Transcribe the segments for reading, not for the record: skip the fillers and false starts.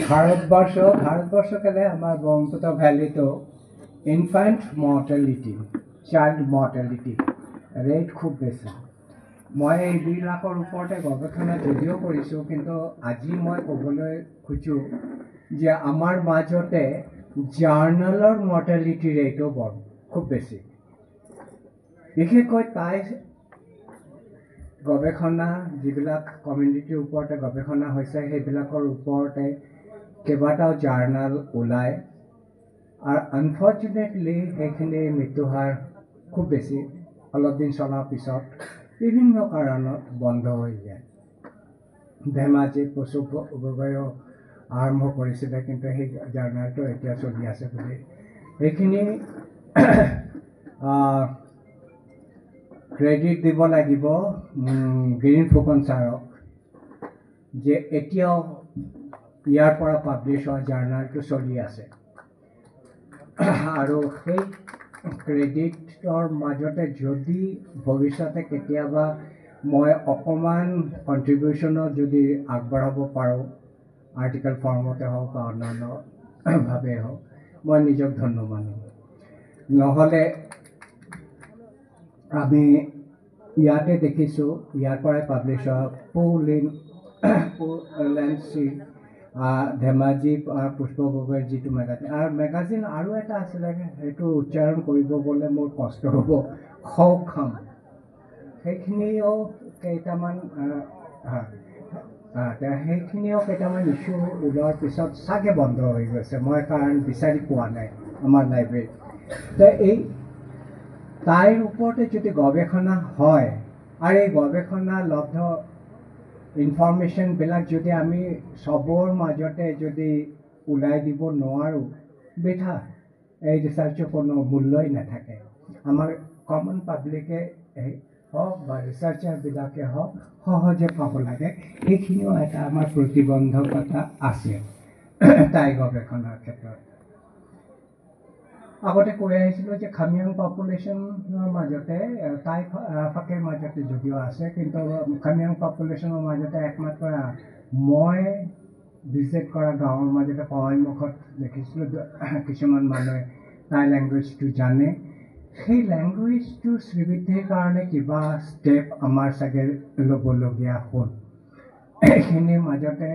ভাৰতবৰ্ষ কেলে আমাৰ ব্ৰহ্মপুত্ৰ ভ্যালিতো infant mortality child mortality rate খুব বেছি মই এইবিলাকৰ ওপৰতে গৱেষণা যদিও কৰিছোঁ কিন্তু আজি মই ক'বলৈ খোজোঁ যে আমাৰ মাজতে জাৰ্নেলৰ মৰ্টেলিটি ৰেটো খুব বেছি বিশেষকৈ তাই গৱেষণা যিবিলাক কমিউনিটিৰ ওপৰতে গৱেষণা হৈছে সেইবিলাকৰ ওপৰতে কেইবাটাও জাৰ্নেল ওলায় আৰু আনফৰ্চুনেটলি সেইখিনি মৃত্যুহাৰ খুব বেছি অলপ দিন চলাৰ পিছত বিভিন্ন কাৰণত বন্ধ হৈ যায় ধেমাজি পশু গগৈও আৰম্ভ কৰিছিলে কিন্তু সেই জাৰ্নেলটো এতিয়া চলি আছে বুলি সেইখিনি ক্ৰেডিট দিব লাগিব গিৰীন ফুকন ছাৰক যে এতিয়াও ইয়াৰ পৰা পাব্লিছ হোৱা জাৰ্নেলটো চলি আছে আৰু সেই ক্ৰেডিটৰ মাজতে যদি ভৱিষ্যতে কেতিয়াবা মই অকণমান কণ্ট্ৰিবিউশ্যনত যদি আগবঢ়াব পাৰোঁ আৰ্টিকেল ফৰ্মতে হওক বা অন্যান্যভাৱে হওক মই নিজক ধন্য মানিম নহ'লে আমি ইয়াতে দেখিছোঁ ইয়াৰ পৰাই পাব্লিছ হোৱা পুলেঞ্চি ধেমাজি পুষ্প গগৈৰ যিটো মেগাজিন আৰু মেগাজিন আৰু এটা আছিলে সেইটো উচ্চাৰণ কৰিব গ'লে মোৰ কষ্ট হ'ব সৌখাম সেইখিনিও কেইটামান সেইখিনিও কেইটামান ইছ্যু ওলোৱাৰ পিছত চাগে বন্ধ হৈ গৈছে মই কাৰণ বিচাৰি পোৱা নাই আমাৰ লাইব্ৰেৰীত এই তাইৰ ওপৰতে যদি গৱেষণা হয় আৰু এই গৱেষণা লব্ধ ইনফৰমেশ্যনবিলাক যদি আমি চবৰ মাজতে যদি ওলাই দিব নোৱাৰোঁ বৃথা এই ৰিচাৰ্চৰ কোনো মূল্যই নাথাকে আমাৰ কমন পাব্লিকে হওক বা ৰিচাৰ্চাৰবিলাকে হওক সহজে পাব লাগে সেইখিনিও এটা আমাৰ প্ৰতিবন্ধকতা আছে তাই গৱেষণাৰ ক্ষেত্ৰত আগতে কৈ আহিছিলোঁ যে খামিয়াং পপুলেশ্যনৰ মাজতে তাই ফাকেৰ মাজতে যদিও আছে কিন্তু খামিয়াং পপুলেশ্যনৰ মাজতে একমাত্ৰ মই ভিজিট কৰা গাঁৱৰ মাজতে পৱাইমুখত দেখিছিলোঁ কিছুমান মানুহে তাই লেংগুৱেজটো জানে সেই লেংগুৱেজটোৰ শ্ৰীবৃদ্ধিৰ কাৰণে কিবা ষ্টেপ আমাৰ চাগে ল'বলগীয়া হ'ল এইখিনিৰ মাজতে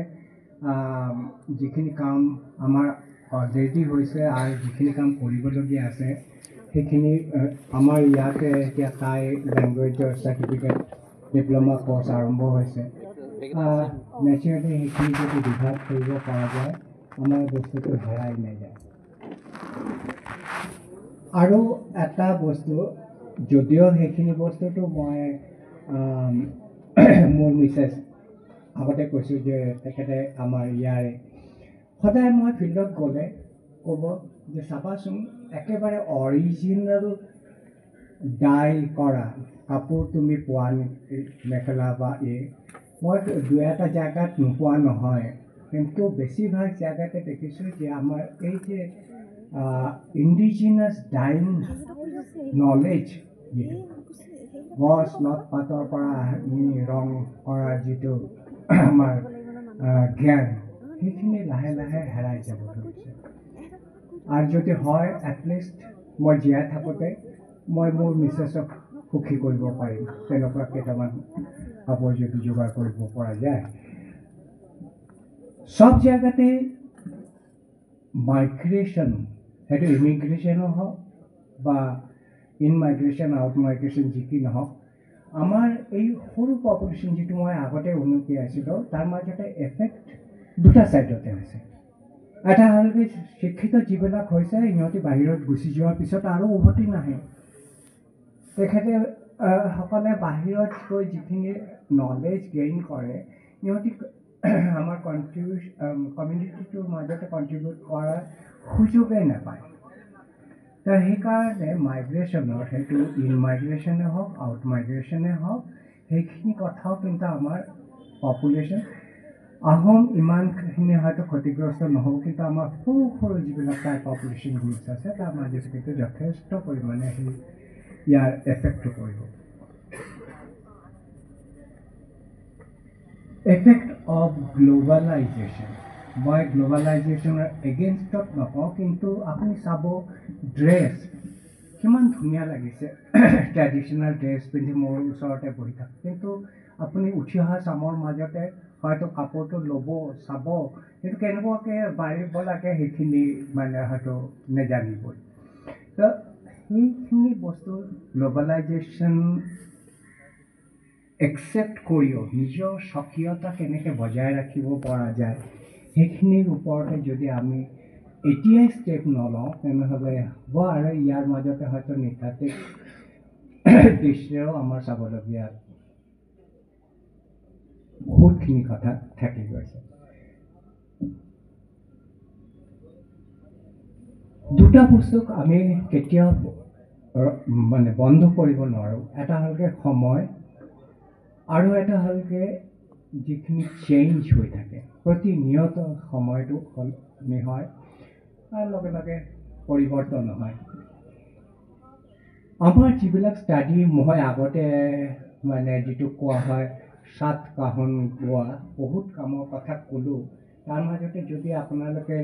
যিখিনি কাম আমাৰ অলৰেডি হৈছে আৰু যিখিনি কাম কৰিবলগীয়া আছে সেইখিনি আমাৰ ইয়াতে এতিয়া তাই লেংগুৱেজৰ চাৰ্টিফিকেট ডিপ্ল'মা কৰ্চ আৰম্ভ হৈছে নেচাৰেলি সেইখিনি যদি বিভাগ কৰিব পৰা যায় আমাৰ বস্তুটো হেৰাই নাযায় আৰু এটা বস্তু যদিও সেইখিনি বস্তুটো মই মোৰ মিছেছ আগতে কৈছোঁ যে তেখেতে আমাৰ ইয়াৰে সদায় মই ফিল্ডত গ'লে ক'ব যে চাবাচোন একেবাৰে অৰিজিনেল ডাই কৰা কাপোৰ তুমি পোৱা নেকি মেখেলা বা মই দুই এটা জেগাত নোপোৱা নহয় কিন্তু বেছিভাগ জেগাতে দেখিছোঁ যে আমাৰ এই যে ইণ্ডিজিনাছ ডাইং নলেজ যিটো গছ লত পাতৰ পৰা ৰং কৰাৰ যিটো আমাৰ জ্ঞান সেইখিনি লাহে লাহে হেৰাই যাব ধৰিছে আৰু যদি হয় এটলিষ্ট মই জীয়াই থাকোঁতে মই মোৰ মিছেছক সুখী কৰিব পাৰিম তেনেকুৱা কেইটামান কাপোৰ যদি যোগাৰ কৰিব পৰা যায় সব জেগাতে মাইগ্ৰেশ্যন সেইটো ইমিগ্ৰেশ্যনো হওক বা ইন মাইগ্ৰেশ্যন আউট মাইগ্ৰেশ্যন যি কি নহওক আমাৰ এই সৰু পপুলেশ্যন যিটো মই আগতে উন্নতি আছিলোঁ তাৰ মাজতে এফেক্ট দুটা ছাইডতে হৈছে এটা হ'ল কি শিক্ষিত যিবিলাক হৈছে সিহঁতি বাহিৰত গুচি যোৱাৰ পিছত আৰু উভতি নাহে তেখেতে সকলে বাহিৰত গৈ যিখিনি নলেজ গেইন কৰে সিহঁতি আমাৰ কমিউনিটিটোৰ মাজতে কণ্ট্ৰিবিউট কৰাৰ সুযোগেই নাপায় সেইকাৰণে মাইগ্ৰেশ্যনৰ সেইটো ইন মাইগ্ৰেশ্যনে হওক আউট মাইগ্ৰেশ্যনে হওক সেইখিনি কথাও কিন্তু আমাৰ পপুলেশ্যন আহোম ইমানখিনি হয়তো ক্ষতিগ্ৰস্ত নহ'ব কিন্তু আমাৰ সৰু সৰু যিবিলাক তাৰ পপুলেশ্যন গ্ৰুপছ আছে তাৰ মাজত কিন্তু যথেষ্ট পৰিমাণে সেই ইয়াৰ এফেক্টটো কৰিব effect of globalization. মই গ্লোবালাইজেশ্যনৰ এগেইনষ্টত নকওঁ, কিন্তু আপুনি চাব ড্ৰেছ কিমান ধুনীয়া লাগিছে। ট্ৰেডিশ্যনেল ড্ৰেছ পিন্ধি মোৰ ওচৰতে বহি থাকে, কিন্তু আপুনি উঠি অহা চামৰ মাজতে হয়তো কাপোৰটো ল'ব, চাব, কিন্তু কেনেকুৱাকৈ বাঢ়িব লাগে সেইখিনি মানে হয়তো নেজানিবই। তো সেইখিনি বস্তু গ্লোবালাইজেশ্যন একচেপ্ট কৰিও নিজৰ স্বকীয়তা কেনেকৈ বজাই ৰাখিব পৰা যায়, সেইখিনিৰ ওপৰতে যদি আমি এতিয়াই ষ্টেপ নলওঁ, তেনেহ'লে হ'ব। আৰু ইয়াৰ মাজতে হয়তো নৃতাত্ত্বিক দৃশ্যেও আমাৰ চাবলগীয়া বহুতখিনি কথা থাকি গৈছে। দুটা বস্তুক আমি কেতিয়াও মানে বন্ধ কৰিব নোৱাৰোঁ। এটা হ'লগৈ সময়, আৰু এটা হ'লগৈ যিখিনি চেঞ্জ হৈ থাকে, প্ৰতিনিয়ত সময়টো সলনি হয় আৰু লগে লগে পৰিৱৰ্তন হয়। আমাৰ যিবিলাক ষ্টাডি মই আগতে মানে যিটো কোৱা হয় সাত কাহন গোৱা, বহুত কামৰ কথা ক'লোঁ। তাৰ মাজতে যদি আপোনালোকে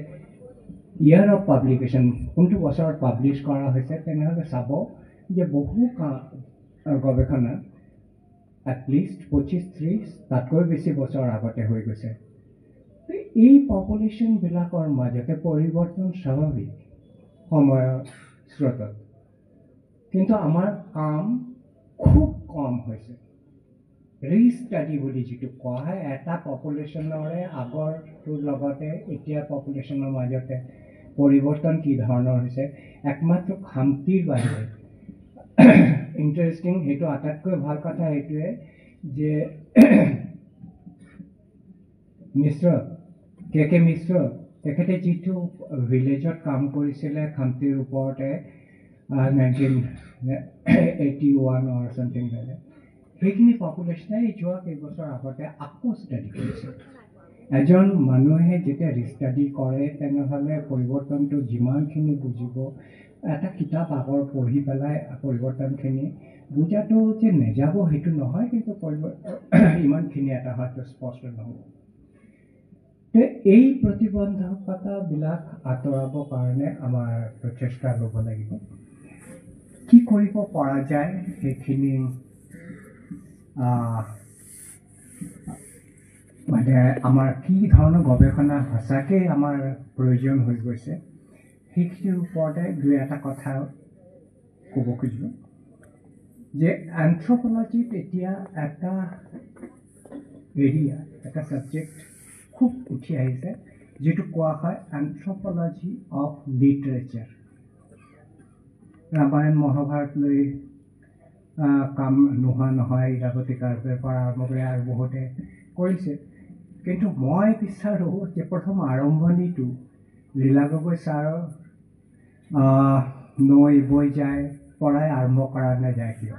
ইয়াৰ অফ পাব্লিকেশ্যন কোনটো বছৰত পাব্লিছ কৰা হৈছে, তেনেহ'লে চাব যে বহু গৱেষণা এটলিষ্ট 25-30 তাতকৈ বেছি বছৰ আগতে হৈ গৈছে। এই পপুলেশ্যনবিলাকৰ মাজতে পৰিৱৰ্তন স্বাভাৱিক সময়ৰ স্ৰোতত, কিন্তু আমাৰ কাম খুব কম হৈছে। ৰিষ্টাডি বুলি যিটো কোৱা হয়, এটা পপুলেশ্যনৰে আগৰটোৰ লগতে এতিয়া পপুলেশ্যনৰ মাজতে পৰিৱৰ্তন কি ধৰণৰ হৈছে, একমাত্ৰ খামতিৰ বাহিৰে। ইণ্টাৰেষ্টিং, সেইটো আটাইতকৈ ভাল কথা এইটোৱে যে মিশ্ৰ কে মিশ্ৰ তেখেতে যিটো ভিলেজত কাম কৰিছিলে খামতিৰ ওপৰতে 1981 অৰ চামথিং লাগে, সেইখিনি পপুলেশ্যনে যোৱা কেইবছৰ আগতে আকৌ ষ্টাডি কৰিছে। এজন মানুহে যেতিয়া ৰিষ্টাডি কৰে, তেনেহ'লে পৰিৱৰ্তনটো যিমানখিনি বুজিব, এটা কিতাপ আগৰ পঢ়ি পেলাই পৰিৱৰ্তনখিনি বুজাটো যে নেযাব সেইটো নহয়, কিন্তু ইমানখিনি এটা হয়তো স্পষ্ট নহ'ব। এই প্ৰতিবন্ধকতাবিলাক আঁতৰাবৰ কাৰণে আমাৰ প্ৰচেষ্টা ল'ব লাগিব। কি কৰিব পৰা যায় সেইখিনি মানে আমাৰ কি ধৰণৰ গৱেষণা সঁচাকৈ আমাৰ প্ৰয়োজন হৈ গৈছে, সেইখিনিৰ ওপৰতে দুই এটা কথা ক'ব খুজিছোঁ। যে এন্থ্ৰপলজিত এতিয়া এটা এৰিয়া, এটা ছাবজেক্ট খুব উঠি আহিছে, যিটো কোৱা হয় anthropology of literature. Ramayana Mahabharata লৈ কাম নোহোৱা নহয়, ইৰাৱতী কাৰ্পেৰ পৰা আৰম্ভ কৰি আৰু বহুতে কৰিছে, কিন্তু মই বিচাৰোঁ যে প্ৰথম আৰম্ভণিটো লীলা গগৈ ছাৰৰ নৈ বৈ যায় পৰাই আৰম্ভ কৰা নাযায় কিয়?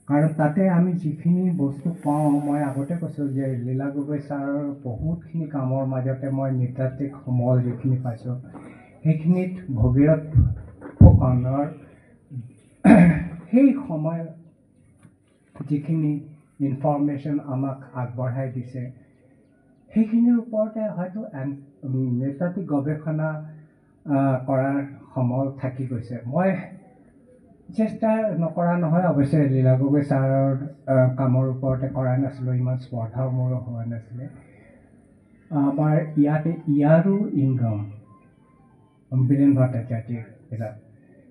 কাৰণ তাতে আমি যিখিনি বস্তু পাওঁ, মই আগতে কৈছোঁ যে লীলা গগৈ ছাৰৰ বহুতখিনি কামৰ মাজতে মই নৃতাত্ত্বিক সমল যিখিনি পাইছোঁ, সেইখিনিত ভগীৰথ ফুকনৰ সেই সময়ত যিখিনি ইনফৰমেশ্যন আমাক আগবঢ়াই দিছে, সেইখিনিৰ ওপৰতে হয়তো নৃতাত্ত্বিক গৱেষণা কৰাৰ সমল থাকি গৈছে। মই চেষ্টা নকৰা নহয়, অৱশ্যে লীলা গগৈ ছাৰৰ কামৰ ওপৰতে কৰা নাছিলোঁ, ইমান স্পৰ্ধাও মোৰ হোৱা নাছিলে। আমাৰ ইয়াতে ইয়াৰো ইনকাম বীৰেন ভট্টাচাৰ্যৰ কিতাপ,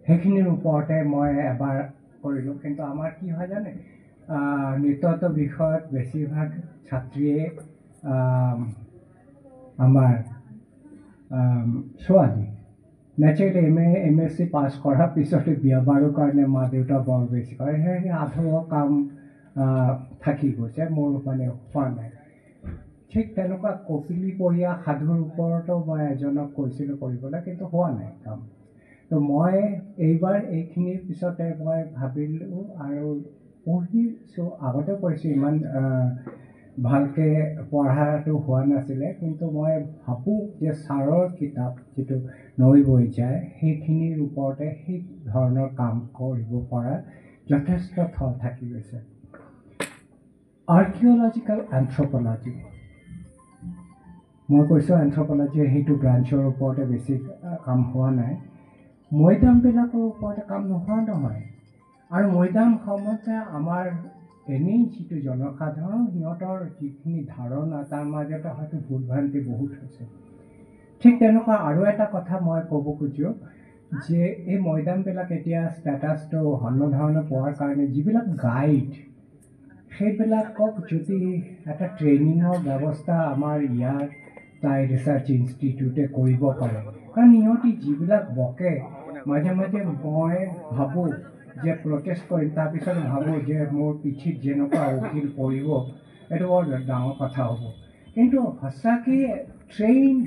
সেইখিনিৰ ওপৰতে মই এবাৰ কৰিলোঁ। কিন্তু আমাৰ কি হয় জানে, নৃতত্ব বিষয়ত বেছিভাগ ছাত্ৰীয়ে আমাৰ ছোৱালী নেচাৰেলি MSc পাছ কৰাৰ পিছতে বিয়া বাৰুৰ কাৰণে মা দেউতা বৰ বেছি কৰে, সেই আধৰুৱা কাম থাকি গৈছে, মোৰ মানে হোৱা নাই। ঠিক তেনেকুৱা কপিলী পৰিয়া সাধুৰ ওপৰতো মই এজনক কৈছিলোঁ কৰিবলৈ, কিন্তু হোৱা নাই কাম। তো মই এইবাৰ এইখিনিৰ পিছতে মই ভাবিলোঁ আৰু পঢ়িছোঁ, আগতে পঢ়িছোঁ, ইমান ভালকৈ পঢ়াটো হোৱা নাছিলে, কিন্তু মই ভাবোঁ যে ছাৰৰ কিতাপ যিটো নৈ বৈ যায়, সেইখিনিৰ ওপৰতে সেই ধৰণৰ কাম কৰিব পৰা যথেষ্ট থল থাকি গৈছে। আৰ্কিঅ'লজিকেল এন্থ্ৰপ'লজি মই কৈছোঁ এন্থ্ৰপ'লজি সেইটো ব্ৰাঞ্চৰ ওপৰতে বেছি কাম হোৱা নাই মৈদামবিলাকৰ ওপৰতে কাম নোহোৱা নহয় আৰু মৈদাম সম্বন্ধে আমাৰ এনেই যিটো জনসাধাৰণ সিহঁতৰ যিখিনি ধাৰণা তাৰ মাজতে হয়তো ভুল ভ্ৰান্তি বহুত হৈছে ঠিক তেনেকুৱা আৰু এটা কথা মই ক'ব খোজোঁ যে এই মৈদামবিলাক এতিয়া ষ্টেটাছটো সৰ্বধৰণে পোৱাৰ কাৰণে যিবিলাক গাইড সেইবিলাকক যদি এটা ট্ৰেইনিঙৰ ব্যৱস্থা আমাৰ ইয়াৰ টাই ৰিচাৰ্চ ইনষ্টিটিউটে কৰিব পাৰে কাৰণ ইহঁতি যিবিলাক বকে মাজে মাজে মই ভাবোঁ যে প্ৰটেষ্ট কৰিম তাৰপিছত ভাবোঁ যে মোৰ পিঠিত যেনেকুৱা উকিল পৰিব এইটো বৰ ডাঙৰ কথা হ'ব কিন্তু সঁচাকৈ ট্ৰেইন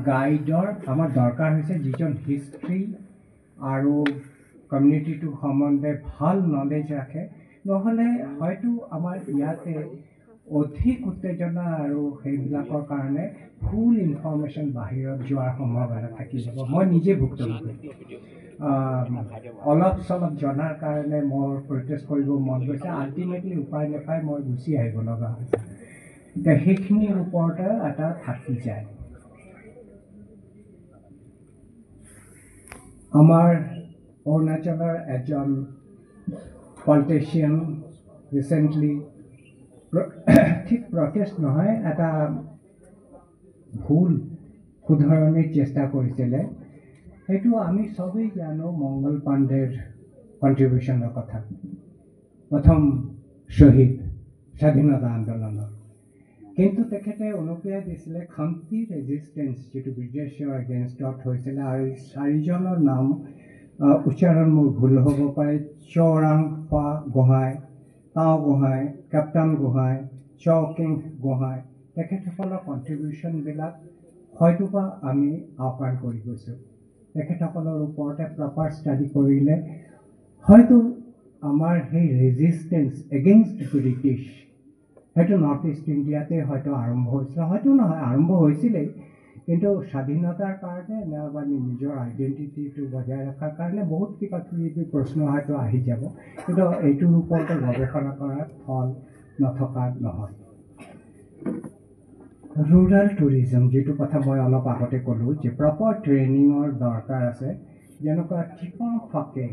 গাইডৰ আমাৰ দৰকাৰ হৈছে যিজন হিষ্ট্ৰী আৰু কমিউনিটিটোৰ সম্বন্ধে ভাল নলেজ ৰাখে নহ'লে হয়তো আমাৰ ইয়াতে অধিক উত্তেজনা আৰু সেইবিলাকৰ কাৰণে ভুল ইনফৰ্মেশ্যন বাহিৰত যোৱাৰ সম্ভাৱনা থাকি যাব মই নিজে ভুক্তভোগী অলপ চলপ জনাৰ কাৰণে মোৰ প্ৰটেষ্ট কৰিব মন গৈছে আল্টিমেটলি উপায় নাপাই মই গুচি আহিব লগা হৈছে এতিয়া সেইখিনিৰ ওপৰতে এটা থাকি যায় আমাৰ অৰুণাচলৰ এজন পলিটিচিয়ান ৰিচেণ্টলি ঠিক প্ৰটেষ্ট নহয় এটা ভুল শুধৰণিৰ চেষ্টা কৰিছিলে সেইটো আমি চবেই জানো মংগল পাণ্ডেৰ কণ্ট্ৰিবিউশ্যনৰ কথা প্ৰথম শ্বহীদ স্বাধীনতা আন্দোলনৰ কিন্তু তেখেতে অনুপ্ৰিয়া দিছিলে খামতি ৰেজিষ্টেঞ্চ যিটো ব্ৰিটিছৰ এগেইনষ্টত হৈছিলে আৰু চাৰিজনৰ নাম উচ্চাৰণ মোৰ ভুল হ'ব পাৰে চৌৰাংফা গোহাঁই তাও গোহাঁই কেপ্টেন গোহাঁই চৌকিং গোহাঁই তেখেতসকলৰ কণ্ট্ৰিবিউশ্যনবিলাক হয়তোবা আমি আওকাণ কৰি গৈছোঁ তেখেতসকলৰ ওপৰতে প্ৰপাৰ ষ্টাডি কৰিলে হয়তো আমাৰ সেই ৰেজিষ্টেঞ্চ এগেইনষ্ট ব্ৰিটিছ সেইটো নৰ্থ ইষ্ট ইণ্ডিয়াতে হয়তো আৰম্ভ হৈছিলে হয়তো নহয় আৰম্ভ হৈছিলেই কিন্তু স্বাধীনতাৰ কাৰণে নাইবা নিজৰ আইডেণ্টিটিটো বজাই ৰখাৰ কাৰণে বহুত কিবা কিবি প্ৰশ্ন হয়তো আহি যাব কিন্তু এইটোৰ ওপৰতে গৱেষণা কৰাৰ ফল নথকা নহয় ৰুৰাল টুৰিজম যিটো কথা মই অলপ আগতে ক'লোঁ যে প্ৰপাৰ ট্ৰেইনিঙৰ দৰকাৰ আছে যেনেকুৱা ঠিকন ফাকে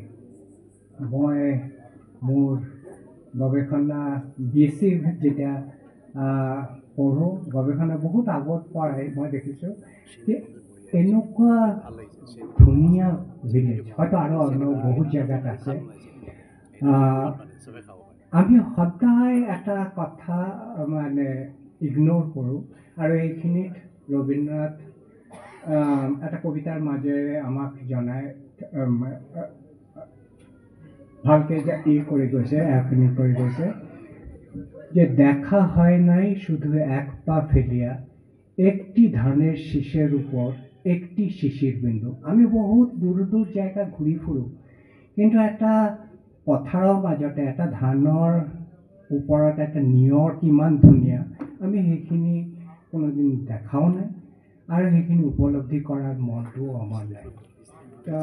মই মোৰ গৱেষণা BSc যেতিয়া পঢ়োঁ গৱেষণা বহুত আগত পঢ়াই মই দেখিছোঁ যে এনেকুৱা ধুনীয়া ভিলেজ হয়তো আৰু অন্য বহুত জেগাত আছে আমি সদায় এটা কথা মানে ইগন'ৰ কৰোঁ আৰু এইখিনিত ৰবীন্দ্ৰনাথ এটা কবিতাৰ মাজেৰে আমাক জনাই ভালকৈ যে কৰি গৈছে এখিনি কৰি গৈছে যে দেখা হয় নাই শুধু এক পা ফেলিয়া একটি ধানের শীষের উপর একটি শিশির বিন্দু আমি বহুত দূৰ দূৰ জায়গা ঘূৰি ফুৰোঁ কিন্তু এটা পথাৰৰ মাজতে এটা ধানৰ ওপৰত এটা নিয়ৰ কিমান ধুনীয়া আমি সেইখিনি কোনোদিন দেখাও নাই আৰু সেইখিনি উপলব্ধি কৰাৰ মনটোও আমাৰ নাই তো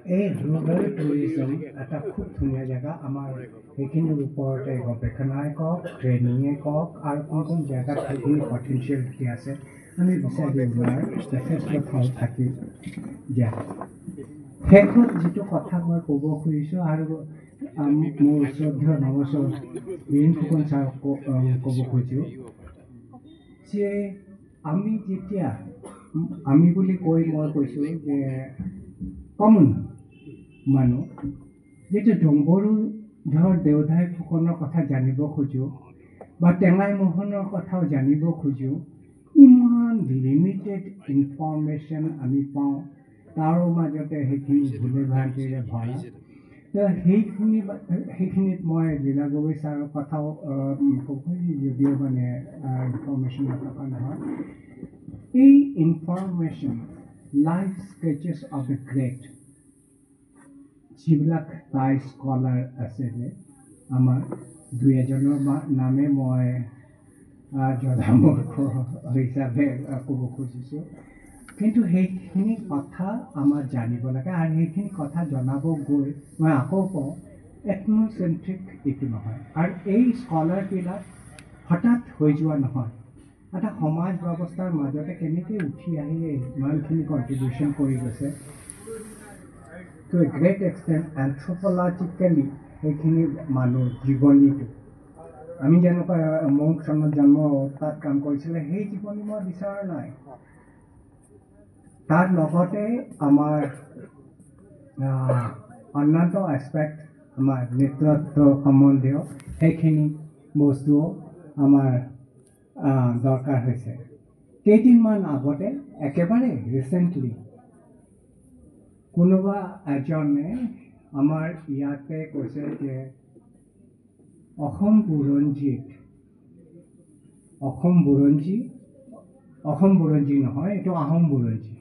এই ৰুৰাল টুৰিজম এটা খুব ধুনীয়া জেগা আমাৰ সেইখিনিৰ ওপৰতে গৱেষণাই কওক ট্ৰেইনিঙে কওক আৰু কোন কোন জেগাত সেইখিনি পটেঞ্চিয়েলিটি আছে আমি বিচাৰি উলিওৱাৰ যথেষ্ট ঠাই থাকি যায় শেষত যিটো কথা মই ক'ব খুজিছোঁ আৰু মোৰ শ্ৰদ্ধেয় নমস্কাৰ বীৰেন ফুকন ছাৰক ক'ব খুজিছোঁ যে আমি যেতিয়া আমি বুলি কৈ মই কৈছোঁ যে কমন মানুহ যেতিয়া ডম্বৰুধৰ দেওধাই ফুকনৰ কথা জানিব খোজোঁ বা টেঙাই মোহনৰ কথাও জানিব খোজোঁ ইমান লিমিটেড ইনফৰ্মেশ্যন আমি পাওঁ তাৰো মাজতে সেইখিনি ভুলে ভ্ৰান্তিৰে ভৰা তো সেইখিনিত মই লীলা গগৈ ছাৰৰ কথাও যদিও মানে ইনফৰ্মেশ্যন নথকা নহয় এই information life sketches of the great যিবিলাক টাই স্কলাৰ আছে যে আমাৰ দুই এজনৰ নামে মই জধামূৰ্খ হিচাপে ক'ব খুজিছোঁ কিন্তু সেইখিনি কথা আমাৰ জানিব লাগে আৰু সেইখিনি কথা জনাব গৈ মই আকৌ কওঁ এথনোচেন্ট্ৰিক এইটো নহয়। আৰু এই স্কলাৰবিলাক হঠাৎ হৈ যোৱা নহয়। এটা সমাজ ব্যৱস্থাৰ মাজতে কেনেকৈ উঠি আহি ইমানখিনি কণ্ট্ৰিবিউশ্যন কৰি গৈছে, টু এ গ্ৰেট এক্সটেণ্ট এন্থ্ৰপলজিকেলি সেইখিনি মানুহ জীৱনীটো আমি যেনেকুৱা মৌন চনত জন্ম তাত কাম কৰিছিলে, সেই জীৱনী মই বিচৰা নাই। তাৰ লগতে আমাৰ অন্যান্য এছপেক্ট আমাৰ নেতৃত্ব সম্বন্ধীয় সেইখিনি বস্তুও আমাৰ দৰকাৰ হৈছে। কেইদিনমান আগতে একেবাৰে ৰিচেণ্টলি কোনোবা এজনে আমাৰ ইয়াতে কৈছে যে অসম বুৰঞ্জী নহয়, এইটো আহোম বুৰঞ্জী।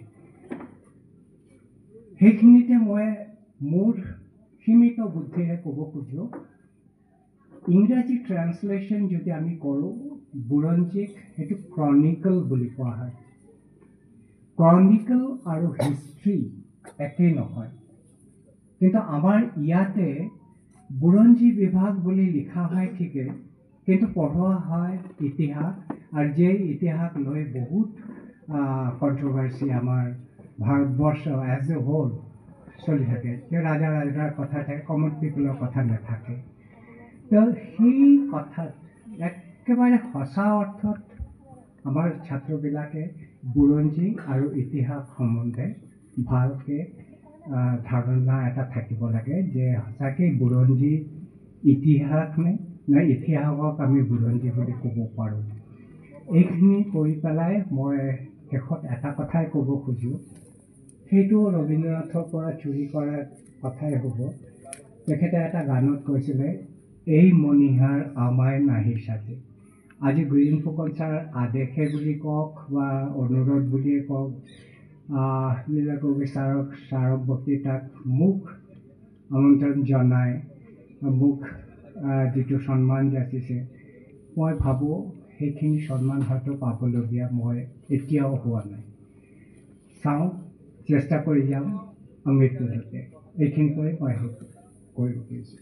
সেইখিনিতে মই মোৰ সীমিত বুদ্ধিৰে ক'ব খোজোঁ, ইংৰাজী ট্ৰান্সলেশ্যন যদি আমি কৰোঁ, বুৰঞ্জীক সেইটো ক্ৰনিকল বুলি কোৱা হয়। ক্ৰনিকল আৰু হিষ্ট্ৰী একেই নহয়। কিন্তু আমাৰ ইয়াতে বুৰঞ্জী বিভাগ বুলি লিখা হয় ঠিকেই, কিন্তু পঢ়োৱা হয় ইতিহাস, আৰু যে ইতিহাস লৈ বহুত কণ্ট্ৰভাৰ্চি আমাৰ ভাৰতবৰ্ষ এজ এ হোল চলি থাকে। ৰাজা ৰাজাৰ কথা থাকে, কমন পিপুলৰ কথা নাথাকে। তো সেই কথাত একেবাৰে সঁচা অৰ্থত আমাৰ ছাত্ৰবিলাকে বুৰঞ্জী আৰু ইতিহাস সম্বন্ধে ভালকৈ ধাৰণা এটা থাকিব লাগে যে সঁচাকৈ বুৰঞ্জী ইতিহাস নে ইতিহাসক আমি বুৰঞ্জী বুলি ক'ব পাৰোঁ। এইখিনি কৰি পেলাই মই শেষত এটা কথাই ক'ব খোজোঁ, সেইটো ৰবীন্দ্ৰনাথৰ পৰা চুৰি কৰাৰ কথাই হ'ব। তেখেতে এটা গানত কৈছিলে, এই মণিহাৰ আমায় নাহি সাজে। আজি বীৰেন ফুকন ছাৰ আদেশে বুলি কওক বা অনুৰোধ বুলিয়ে কওক, লীলাকবি ছাৰক বক্তৃতাক মোক আমন্ত্ৰণ জনাই মোক যিটো সন্মান যাচিছে, মই ভাবোঁ সেইখিনি সন্মান হয়তো পাবলগীয়া মই এতিয়াও হোৱা নাই। চাওঁ, চেষ্টা কৰি যাম মৃত্যুলৈকে। এইখিনি কৈ মই কৰিব খুজিছোঁ।